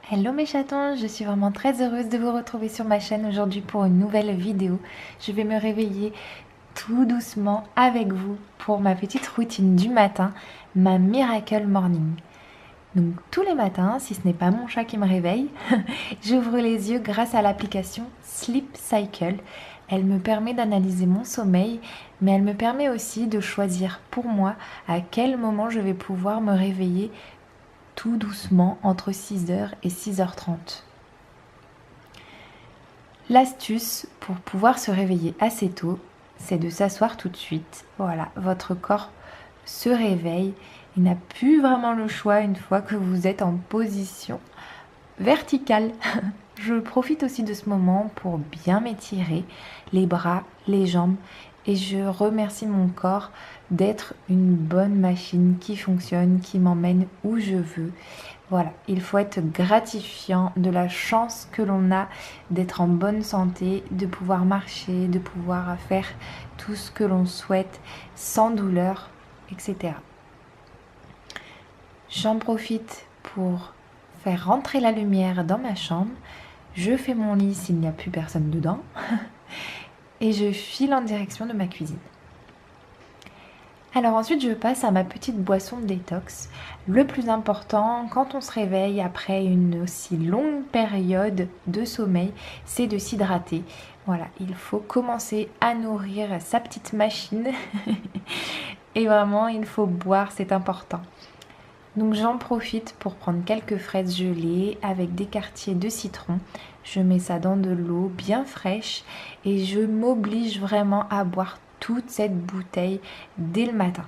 Hello mes chatons, je suis vraiment très heureuse de vous retrouver sur ma chaîne aujourd'hui pour une nouvelle vidéo. Je vais me réveiller tout doucement avec vous pour ma petite routine du matin, ma Miracle Morning. Donc tous les matins, si ce n'est pas mon chat qui me réveille, j'ouvre les yeux grâce à l'application Sleep Cycle. Elle me permet d'analyser mon sommeil, mais elle me permet aussi de choisir pour moi à quel moment je vais pouvoir me réveiller tout doucement entre 6h et 6h30. L'astuce pour pouvoir se réveiller assez tôt, c'est de s'asseoir tout de suite. Voilà, votre corps se réveille. Il n'a plus vraiment le choix une fois que vous êtes en position verticale. Je profite aussi de ce moment pour bien m'étirer les bras, les jambes et je remercie mon corps d'être une bonne machine qui fonctionne, qui m'emmène où je veux. Voilà, il faut être gratifiant de la chance que l'on a d'être en bonne santé, de pouvoir marcher, de pouvoir faire tout ce que l'on souhaite sans douleur, etc. J'en profite pour faire rentrer la lumière dans ma chambre. Je fais mon lit s'il n'y a plus personne dedans et je file en direction de ma cuisine. Alors ensuite je passe à ma petite boisson détox. Le plus important quand on se réveille après une aussi longue période de sommeil, c'est de s'hydrater. Voilà, il faut commencer à nourrir sa petite machine et vraiment il faut boire, c'est important. Donc j'en profite pour prendre quelques fraises gelées avec des quartiers de citron. Je mets ça dans de l'eau bien fraîche et je m'oblige vraiment à boire toute cette bouteille dès le matin.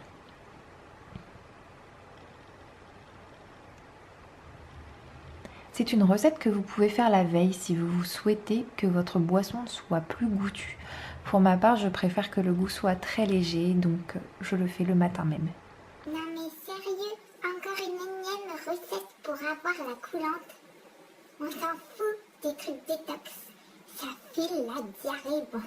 C'est une recette que vous pouvez faire la veille si vous souhaitez que votre boisson soit plus goûtue. Pour ma part, je préfère que le goût soit très léger, donc je le fais le matin même. Non mais sérieux, encore une énième recette pour avoir la coulante. On s'en fout des trucs détox. Ça file la diarrhée, bon.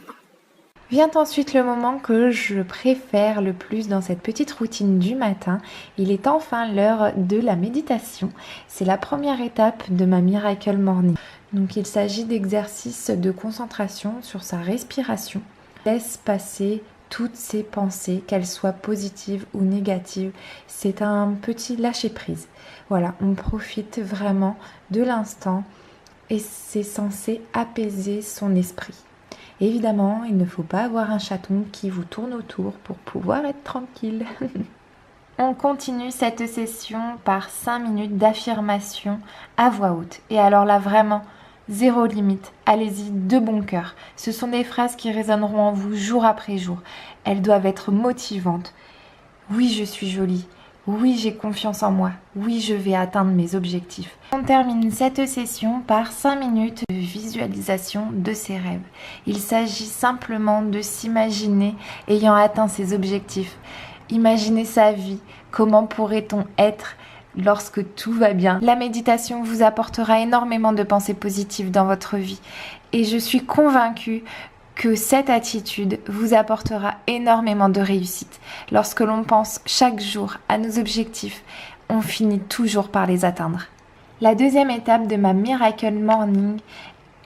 Vient ensuite le moment que je préfère le plus dans cette petite routine du matin. Il est enfin l'heure de la méditation. C'est la première étape de ma Miracle Morning. Donc il s'agit d'exercices de concentration sur sa respiration. Laisse passer toutes ses pensées, qu'elles soient positives ou négatives. C'est un petit lâcher-prise. Voilà, on profite vraiment de l'instant et c'est censé apaiser son esprit. Évidemment, il ne faut pas avoir un chaton qui vous tourne autour pour pouvoir être tranquille. On continue cette session par 5 minutes d'affirmation à voix haute. Et alors là, vraiment, zéro limite. Allez-y de bon cœur. Ce sont des phrases qui résonneront en vous jour après jour. Elles doivent être motivantes. Oui, je suis jolie. Oui, j'ai confiance en moi. Oui, je vais atteindre mes objectifs. On termine cette session par 5 minutes de visualisation de ses rêves. Il s'agit simplement de s'imaginer ayant atteint ses objectifs. Imaginez sa vie. Comment pourrait-on être lorsque tout va bien? La méditation vous apportera énormément de pensées positives dans votre vie. Et je suis convaincue que cette attitude vous apportera énormément de réussite. Lorsque l'on pense chaque jour à nos objectifs, on finit toujours par les atteindre. La deuxième étape de ma Miracle Morning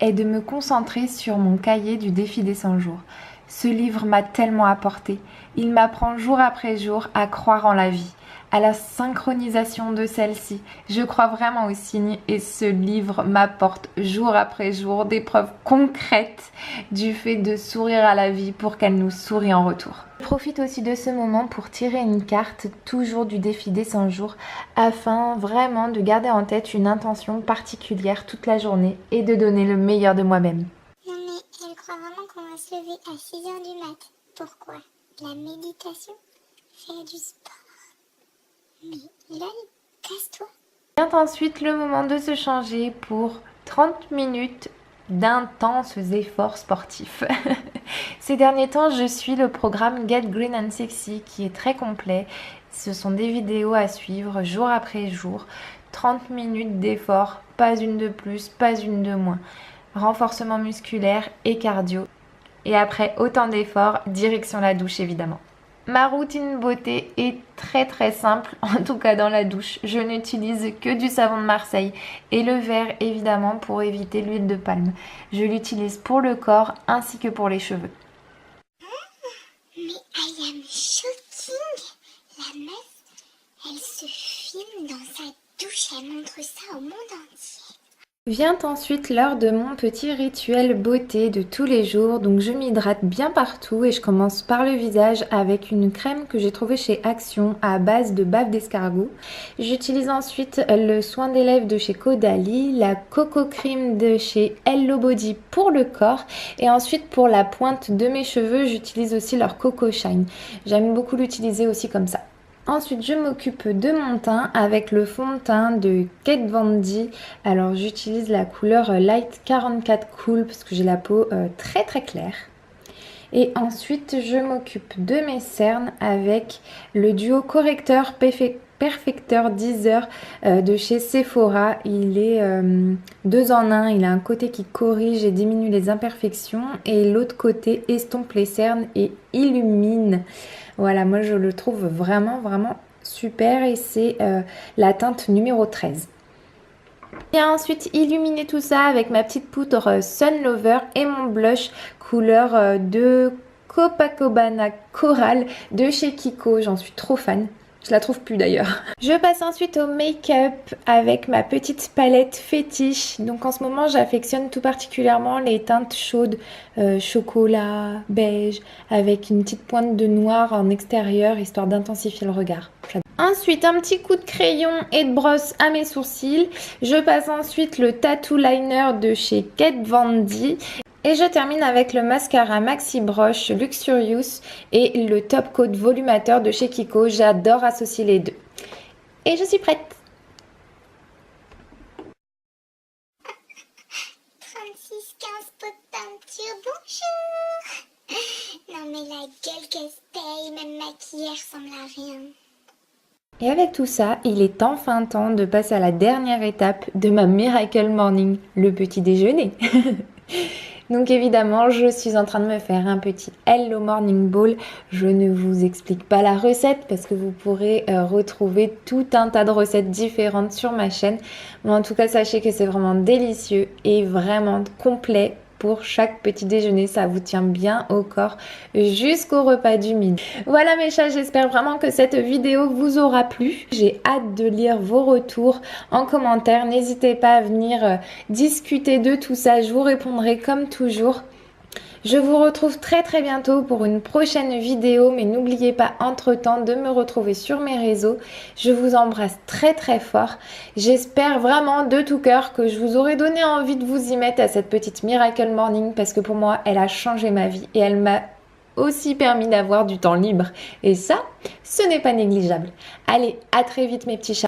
est de me concentrer sur mon cahier du défi des 100 jours. Ce livre m'a tellement apporté. Il m'apprend jour après jour à croire en la vie, à la synchronisation de celle-ci. Je crois vraiment aux signes et ce livre m'apporte jour après jour des preuves concrètes du fait de sourire à la vie pour qu'elle nous sourie en retour. Je profite aussi de ce moment pour tirer une carte toujours du défi des 100 jours afin vraiment de garder en tête une intention particulière toute la journée et de donner le meilleur de moi-même. Non mais elle croit vraiment qu'on va se lever à 6h du mat. Pourquoi? La méditation? Faire du sport? Mais lol, casse-toi. Vient ensuite le moment de se changer pour 30 minutes d'intenses efforts sportifs. Ces derniers temps, je suis le programme Get Green and Sexy qui est très complet. Ce sont des vidéos à suivre jour après jour. 30 minutes d'efforts, pas une de plus, pas une de moins. Renforcement musculaire et cardio. Et après autant d'efforts, direction la douche évidemment. Ma routine beauté est très simple, en tout cas dans la douche. Je n'utilise que du savon de Marseille et le vert évidemment pour éviter l'huile de palme. Je l'utilise pour le corps ainsi que pour les cheveux. Mais I am shocking. La meuf, elle se filme dans sa douche, elle montre ça au monde entier. Vient ensuite l'heure de mon petit rituel beauté de tous les jours. Donc je m'hydrate bien partout et je commence par le visage avec une crème que j'ai trouvée chez Action à base de bave d'escargot. J'utilise ensuite le soin des lèvres de chez Caudalie, la Coco Cream de chez Hello Body pour le corps et ensuite pour la pointe de mes cheveux j'utilise aussi leur Coco Shine. J'aime beaucoup l'utiliser aussi comme ça. Ensuite, je m'occupe de mon teint avec le fond de teint de Kat Von D. Alors, j'utilise la couleur Light 44 Cool parce que j'ai la peau très claire. Et ensuite, je m'occupe de mes cernes avec le duo correcteur Perfecteur 10 heures de chez Sephora. Il est 2 en 1. Il a un côté qui corrige et diminue les imperfections et l'autre côté estompe les cernes et illumine. Voilà, moi je le trouve vraiment super et c'est la teinte numéro 13. Et ensuite illuminer tout ça avec ma petite poudre Sun Lover et mon blush couleur de Copacabana Coral de chez Kiko. J'en suis trop fan. Je la trouve plus d'ailleurs. Je passe ensuite au make-up avec ma petite palette fétiche. Donc en ce moment j'affectionne tout particulièrement les teintes chaudes, chocolat, beige, avec une petite pointe de noir en extérieur histoire d'intensifier le regard. Ensuite, un petit coup de crayon et de brosse à mes sourcils. Je passe ensuite le Tattoo Liner de chez Kat Von D. Et je termine avec le mascara Maxi Brush Luxurious et le Top Coat Volumateur de chez Kiko. J'adore associer les deux. Et je suis prête. 3615 pot de peinture, bonjour. Non mais la gueule qu'elle se paye, même maquillée ressemble à rien. Et avec tout ça, il est enfin temps de passer à la dernière étape de ma Miracle Morning, le petit déjeuner. Donc évidemment, je suis en train de me faire un petit Hello Morning Bowl. Je ne vous explique pas la recette parce que vous pourrez retrouver tout un tas de recettes différentes sur ma chaîne. Mais en tout cas, sachez que c'est vraiment délicieux et vraiment complet. Pour chaque petit déjeuner, ça vous tient bien au corps jusqu'au repas du midi. Voilà mes chats, j'espère vraiment que cette vidéo vous aura plu. J'ai hâte de lire vos retours en commentaire. N'hésitez pas à venir discuter de tout ça, je vous répondrai comme toujours. Je vous retrouve très bientôt pour une prochaine vidéo, mais n'oubliez pas entre-temps de me retrouver sur mes réseaux. Je vous embrasse très fort. J'espère vraiment de tout cœur que je vous aurai donné envie de vous y mettre à cette petite Miracle Morning parce que pour moi, elle a changé ma vie et elle m'a aussi permis d'avoir du temps libre. Et ça, ce n'est pas négligeable. Allez, à très vite mes petits chats.